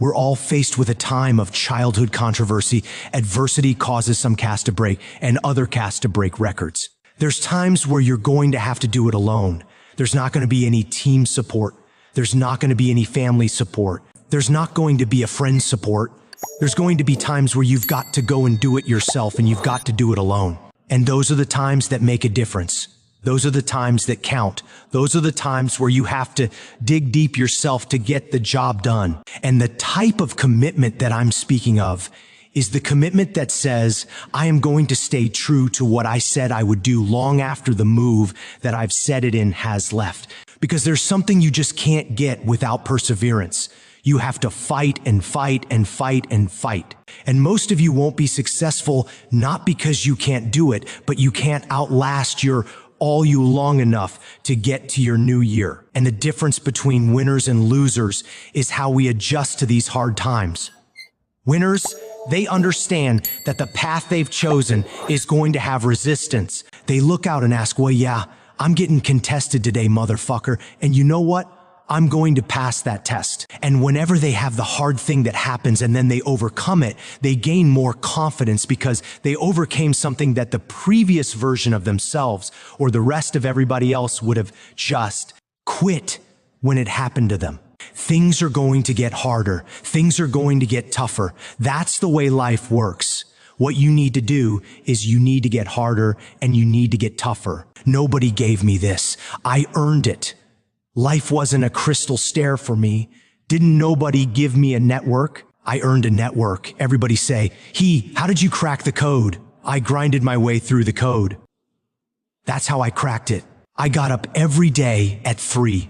We're all faced with a time of childhood controversy. Adversity causes some casts to break and other casts to break records. There's times where you're going to have to do it alone. There's not going to be any team support. There's not going to be any family support. There's not going to be a friend support. There's going to be times where you've got to go and do it yourself, and you've got to do it alone. And those are the times that make a difference. Those are the times that count. Those are the times where you have to dig deep yourself to get the job done. And the type of commitment that I'm speaking of is the commitment that says, I am going to stay true to what I said I would do long after the move that I've said it in has left. Because there's something you just can't get without perseverance. You have to fight and fight and fight and fight. And most of you won't be successful not because you can't do it, but you can't outlast your all you long enough to get to your new year. And the difference between winners and losers is how we adjust to these hard times. Winners, they understand that the path they've chosen is going to have resistance. They look out and ask, well, yeah, I'm getting contested today, motherfucker. And you know what? I'm going to pass that test. And whenever they have the hard thing that happens and then they overcome it, they gain more confidence because they overcame something that the previous version of themselves or the rest of everybody else would have just quit when it happened to them. Things are going to get harder. Things are going to get tougher. That's the way life works. What you need to do is you need to get harder and you need to get tougher. Nobody gave me this. I earned it. Life wasn't a crystal stair for me. Didn't nobody give me a network? I earned a network. Everybody say, how did you crack the code? I grinded my way through the code. That's how I cracked it. I got up every day at 3.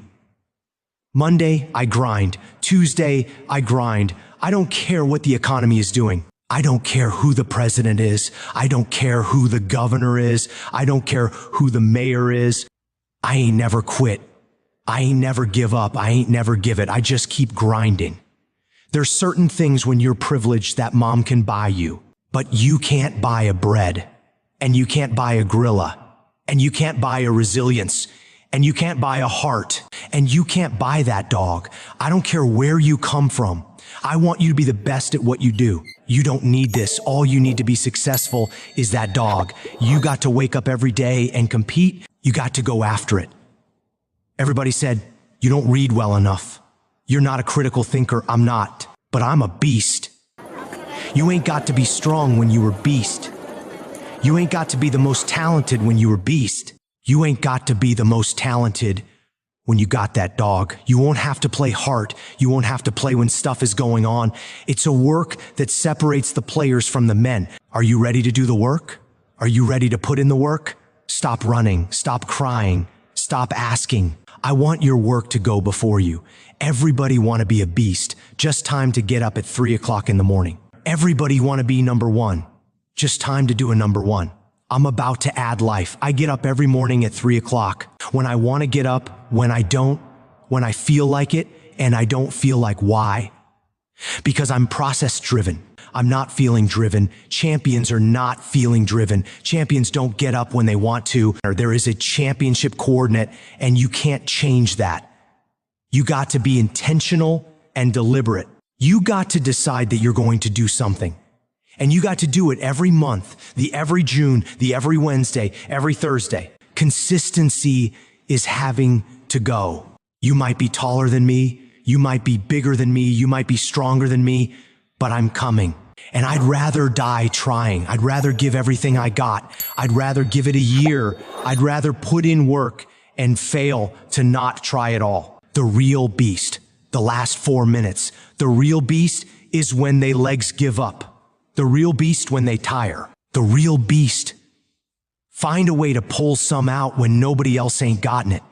Monday, I grind. Tuesday, I grind. I don't care what the economy is doing. I don't care who the president is. I don't care who the governor is. I don't care who the mayor is. I ain't never quit. I ain't never give up. I ain't never give it. I just keep grinding. There's certain things when you're privileged that mom can buy you, but you can't buy a bread, and you can't buy a gorilla, and you can't buy a resilience, and you can't buy a heart, and you can't buy that dog. I don't care where you come from. I want you to be the best at what you do. You don't need this. All you need to be successful is that dog. You got to wake up every day and compete. You got to go after it. Everybody said, you don't read well enough. You're not a critical thinker. I'm not, but I'm a beast. You ain't got to be strong when you were beast. You ain't got to be the most talented when you were beast. You ain't got to be the most talented when you got that dog. You won't have to play hard. You won't have to play when stuff is going on. It's a work that separates the players from the men. Are you ready to do the work? Are you ready to put in the work? Stop running. Stop crying. Stop asking. I want your work to go before you. Everybody want to be a beast. Just time to get up at 3 o'clock in the morning. Everybody want to be number one. Just time to do a number one. I'm about to add life. I get up every morning at 3 o'clock. When I want to get up, when I don't, when I feel like it, and I don't feel like why. Because I'm process driven. I'm not feeling driven. Champions are not feeling driven. Champions don't get up when they want to. There is a championship coordinate, and you can't change that. You got to be intentional and deliberate. You got to decide that you're going to do something. And you got to do it every month, the every June, the every Wednesday, every Thursday. Consistency is having to go. You might be taller than me. You might be bigger than me. You might be stronger than me, but I'm coming. And I'd rather die trying. I'd rather give everything I got. I'd rather give it a year. I'd rather put in work and fail to not try at all. The real beast, the last 4 minutes. The real beast is when they legs give up. The real beast when they tire. The real beast. Find a way to pull some out when nobody else ain't gotten it.